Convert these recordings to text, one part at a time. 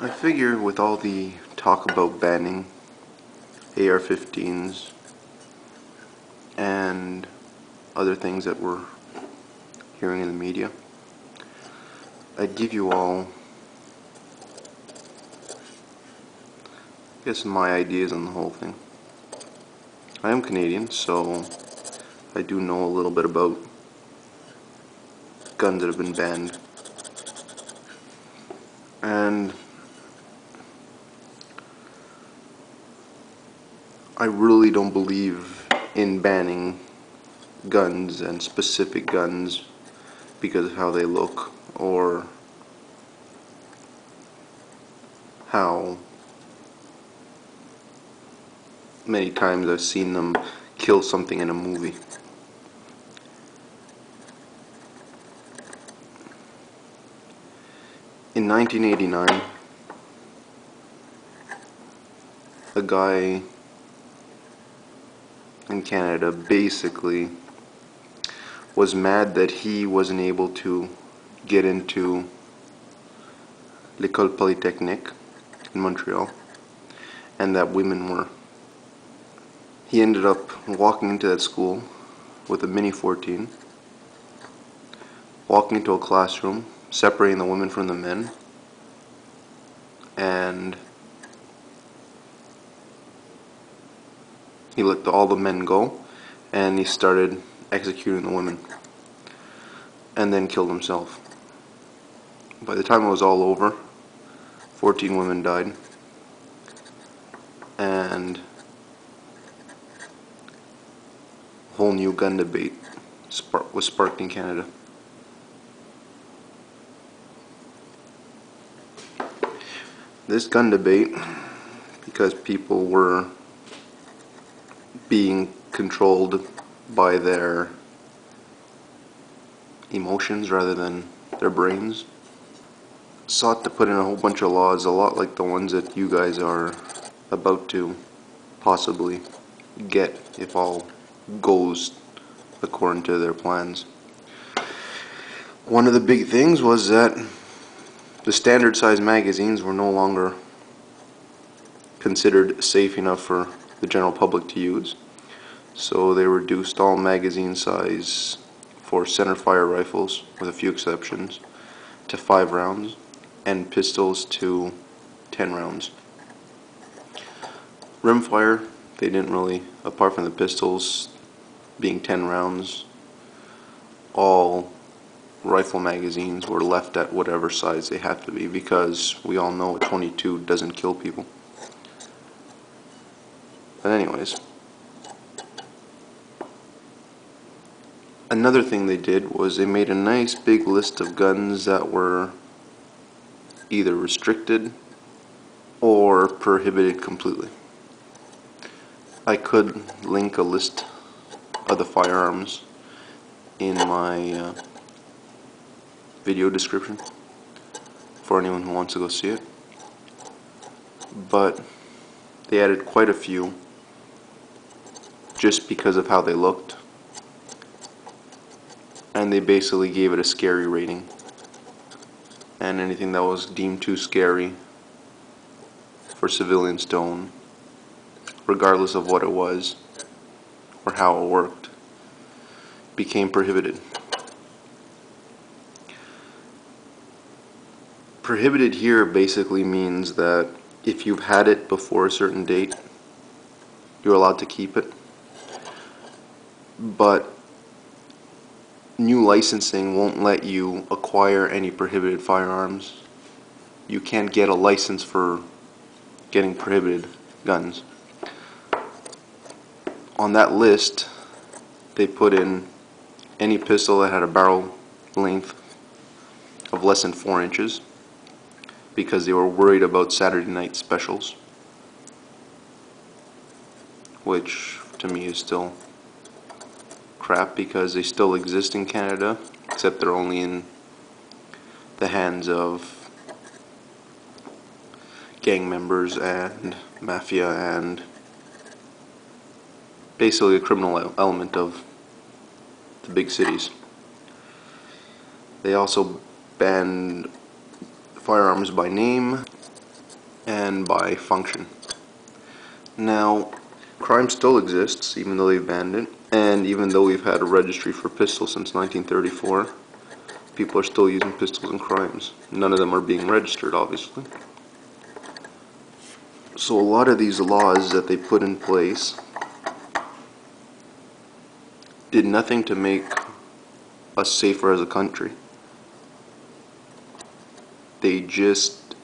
I figure with all the talk about banning AR-15s and other things that we're hearing in the media, I'd give you all, I guess, my ideas on the whole thing. I am Canadian, so I do know a little bit about guns that have been banned. And I really don't believe in banning guns and specific guns because of how they look or how many times I've seen them kill something in a movie. In 1989, a guy in Canada basically was mad that he wasn't able to get into L'École Polytechnique in Montreal, and that women were. He ended up walking into that school with a Mini 14, walking into a classroom, separating the women from the men, and he let all the men go, and he started executing the women, and then killed himself. By the time it was all over, 14 women died, and a whole new gun debate was sparked in Canada. This gun debate, because people were being controlled by their emotions rather than their brains, sought to put in a whole bunch of laws, a lot like the ones that you guys are about to possibly get if all goes according to their plans. One of the big things was that the standard size magazines were no longer considered safe enough for the general public to use, so they reduced all magazine size for centerfire rifles, with a few exceptions, to 5 rounds, and pistols to 10 rounds. Rimfire, they didn't really, apart from the pistols being 10 rounds, all rifle magazines were left at whatever size they had to be, because we all know a 22 doesn't kill people. But anyways, another thing they did was they made a nice big list of guns that were either restricted or prohibited completely. I could link a list of the firearms in my video description for anyone who wants to go see it, but they added quite a few just because of how they looked, and they basically gave it a scary rating, and anything that was deemed too scary for civilians to own, regardless of what it was or how it worked, became prohibited. Prohibited here basically means that if you've had it before a certain date, you're allowed to keep it, but new licensing won't let you acquire any prohibited firearms. You can't get a license for getting prohibited guns. On that list, they put in any pistol that had a barrel length of less than 4 inches, because they were worried about Saturday night specials, which to me is still crap, because they still exist in Canada, except they're only in the hands of gang members and mafia and basically a criminal element of the big cities. They also banned firearms by name, and by function. Now, crime still exists, even though they've banned it, and even though we've had a registry for pistols since 1934, people are still using pistols in crimes. None of them are being registered, obviously. So a lot of these laws that they put in place did nothing to make us safer as a country. They just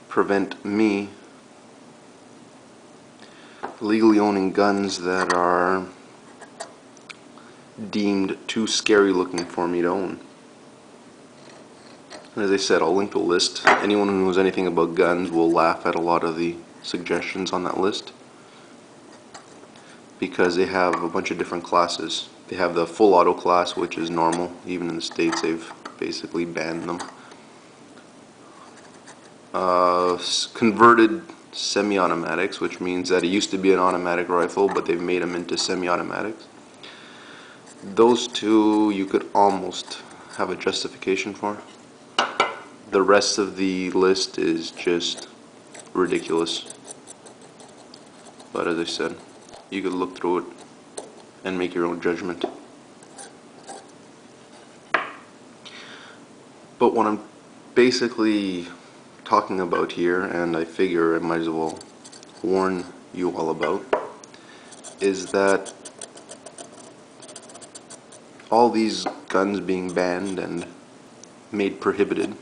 prevent me legally owning guns that are deemed too scary looking for me to own. And as I said, I'll link a list. Anyone who knows anything about guns will laugh at a lot of the suggestions on that list, because they have a bunch of different classes. They have the full auto class, which is normal. Even in the States, they've basically banned them. Converted semi-automatics, which means that it used to be an automatic rifle, but they've made them into semi-automatics. Those two you could almost have a justification for. The rest of the list is just ridiculous. But as I said, you could look through it and make your own judgment. But what I'm basically talking about here, and I figure I might as well warn you all about, is that all these guns being banned and made prohibited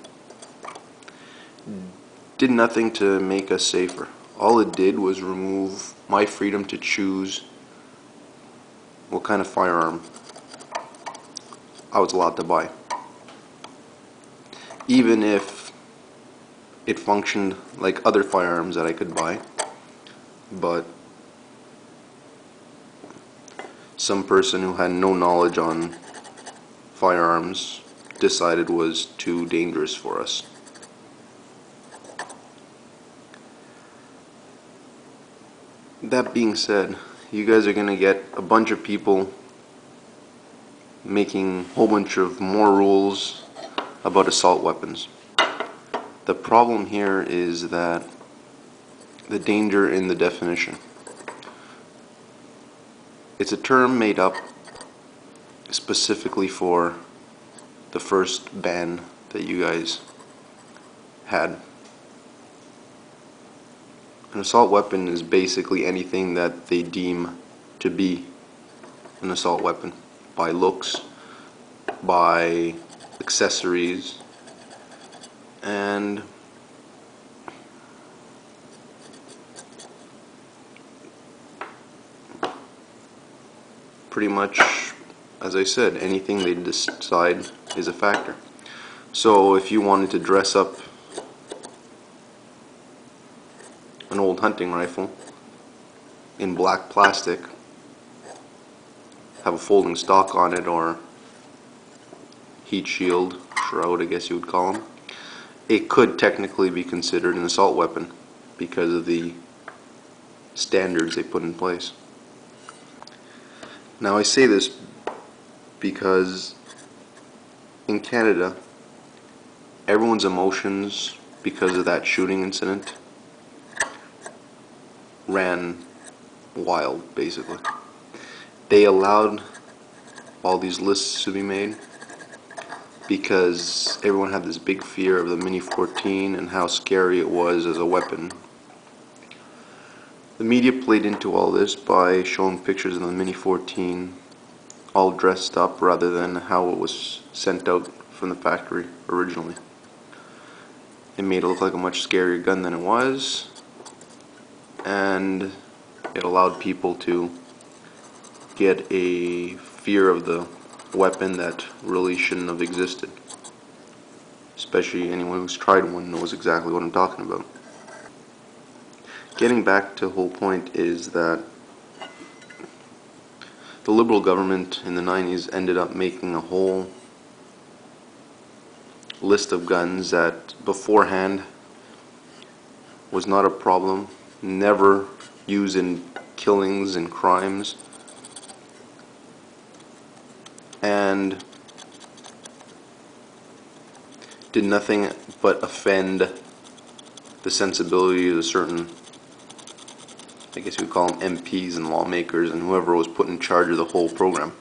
did nothing to make us safer. All it did was remove my freedom to choose what kind of firearm I was allowed to buy, even if it functioned like other firearms that I could buy. But some person who had no knowledge on firearms decided was too dangerous for us. That being said, you guys are gonna get a bunch of people making a whole bunch of more rules about assault weapons. The problem here is that the danger in the definition. It's a term made up specifically for the first ban that you guys had. An assault weapon is basically anything that they deem to be an assault weapon, by looks, by accessories, and pretty much, as I said, anything they decide is a factor. So if you wanted to dress up an old hunting rifle in black plastic, have a folding stock on it, or heat shield, shroud I guess you would call them, it could technically be considered an assault weapon because of the standards they put in place. Now I say this because in Canada, everyone's emotions because of that shooting incident ran wild, basically. They allowed all these lists to be made because everyone had this big fear of the Mini 14 and how scary it was as a weapon. The media played into all this by showing pictures of the Mini 14 all dressed up rather than how it was sent out from the factory originally. It made it look like a much scarier gun than it was, and it allowed people to get a fear of the weapon that really shouldn't have existed. Especially anyone who's tried one knows exactly what I'm talking about. Getting back to the whole point is that the Liberal government in the 90s ended up making a whole list of guns that beforehand was not a problem, never used in killings and crimes, and did nothing but offend the sensibility of the certain, I guess you would call them MPs and lawmakers and whoever was put in charge of the whole program.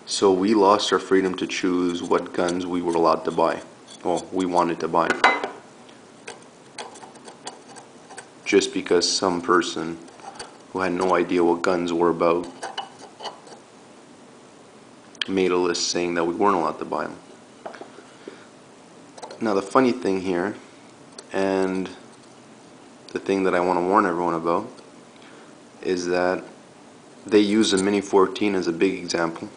So we lost our freedom to choose what guns we were allowed to buy. Well, we wanted to buy. Just because some person who had no idea what guns were about made a list saying that we weren't allowed to buy them. Now the funny thing here, and the thing that I want to warn everyone about, is that they use the Mini 14 as a big example,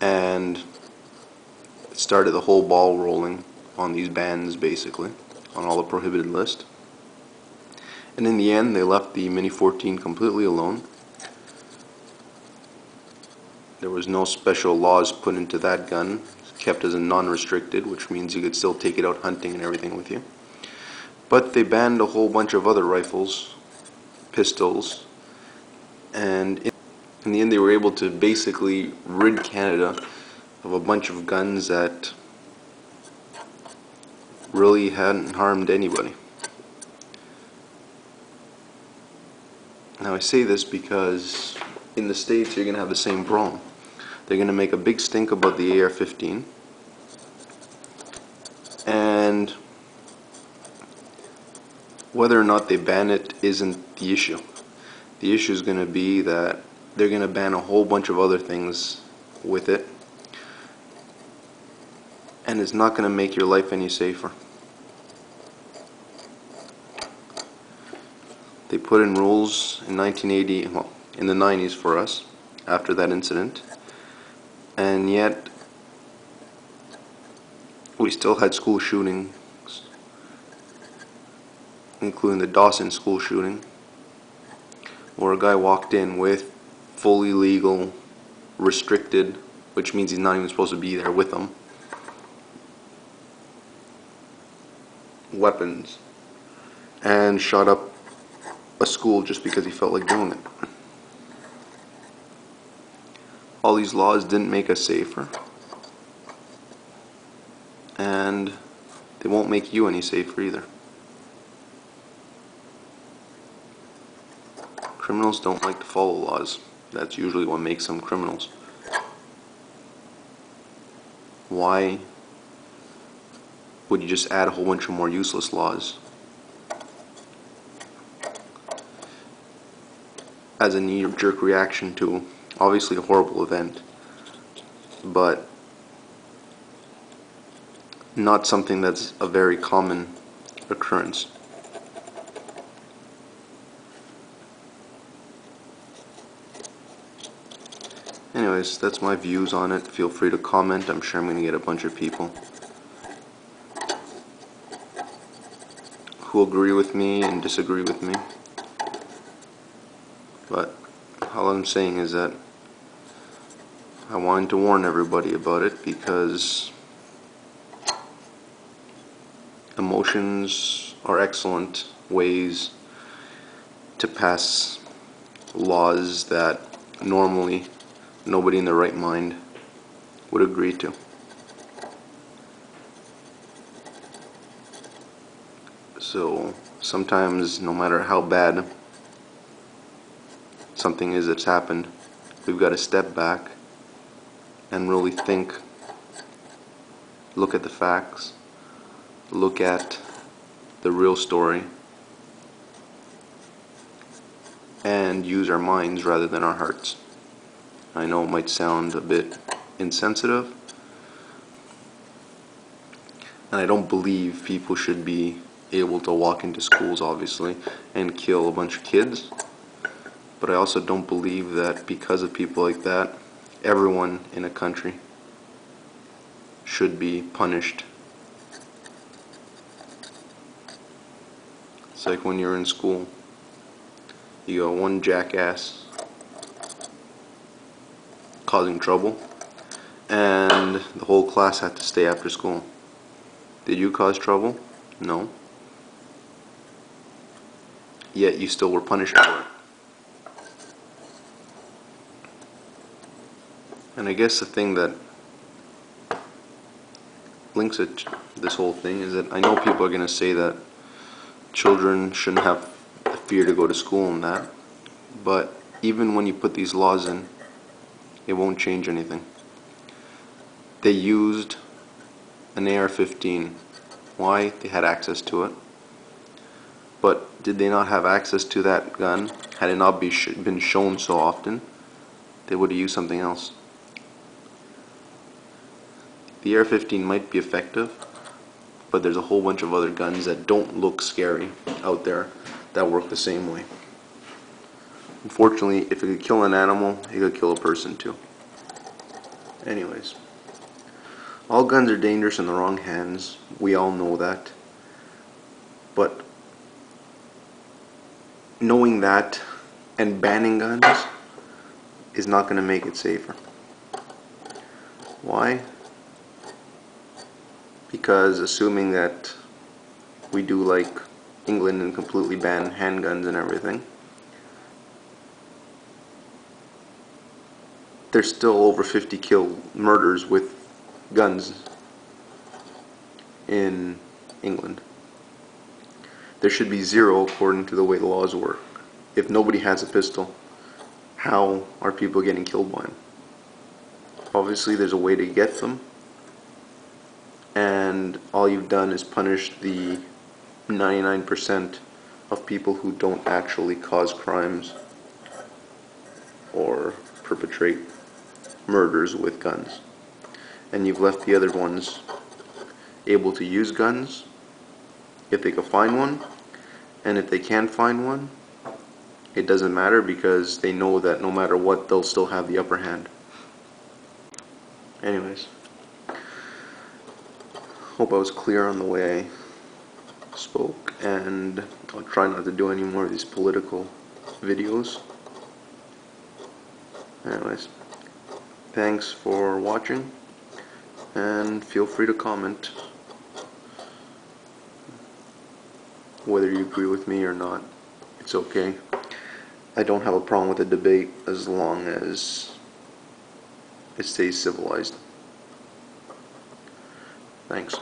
and it started the whole ball rolling on these bans, basically, on all the prohibited list. And in the end, they left the Mini 14 completely alone. There was no special laws put into that gun. It's kept as a non-restricted, which means you could still take it out hunting and everything with you. But they banned a whole bunch of other rifles, pistols, and in the end they were able to basically rid Canada of a bunch of guns that really hadn't harmed anybody. Now I say this because in the States you're going to have the same problem. They're going to make a big stink about the AR-15, and whether or not they ban it isn't the issue. The issue is going to be that they're going to ban a whole bunch of other things with it, and it's not going to make your life any safer. They put in rules in 1980, well, in the 90s for us, after that incident, and yet we still had school shootings, including the Dawson school shooting, where a guy walked in with fully legal, restricted, which means he's not even supposed to be there with them, weapons, and shot up a school just because he felt like doing it. All these laws didn't make us safer, and they won't make you any safer either. Criminals don't like to follow laws. That's usually what makes them criminals. Why would you just add a whole bunch of more useless laws as a knee-jerk reaction to obviously a horrible event, but not something that's a very common occurrence? Anyways, that's my views on it. Feel free to comment. I'm sure I'm going to get a bunch of people who agree with me and disagree with me. But all I'm saying is that I wanted to warn everybody about it because emotions are excellent ways to pass laws that normally nobody in their right mind would agree to. So sometimes, no matter how bad something is that's happened, we've got to step back and really think, look at the facts, look at the real story, and use our minds rather than our hearts. I know it might sound a bit insensitive, and I don't believe people should be able to walk into schools, obviously, and kill a bunch of kids, but I also don't believe that because of people like that, everyone in a country should be punished. It's like when you're in school, you got one jackass causing trouble, and the whole class had to stay after school. Did you cause trouble? No. Yet you still were punished for it. And I guess the thing that links it to this whole thing is that I know people are going to say that children shouldn't have the fear to go to school and that, but even when you put these laws in, it won't change anything. They used an AR-15. Why? They had access to it. But did they not have access to that gun? Had it not been shown so often, they would have used something else. The AR-15 might be effective, but there's a whole bunch of other guns that don't look scary out there that work the same way. Unfortunately, if it could kill an animal, it could kill a person too. Anyways, all guns are dangerous in the wrong hands. We all know that. But knowing that and banning guns is not going to make it safer. Why? Because assuming that we do like England and completely ban handguns and everything, there's still over 50 murders with guns in England. There should be 0 according to the way the laws work. If nobody has a pistol, how are people getting killed by them? Obviously there's a way to get them, and all you've done is punish the 99% of people who don't actually cause crimes or perpetrate murders with guns. And you've left the other ones able to use guns if they can find one, and if they can't find one, it doesn't matter because they know that no matter what, they'll still have the upper hand. Anyways, hope I was clear on the way I spoke, and I'll try not to do any more of these political videos. Anyways, thanks for watching, and feel free to comment whether you agree with me or not. It's okay. I don't have a problem with a debate as long as it stays civilized. Thanks.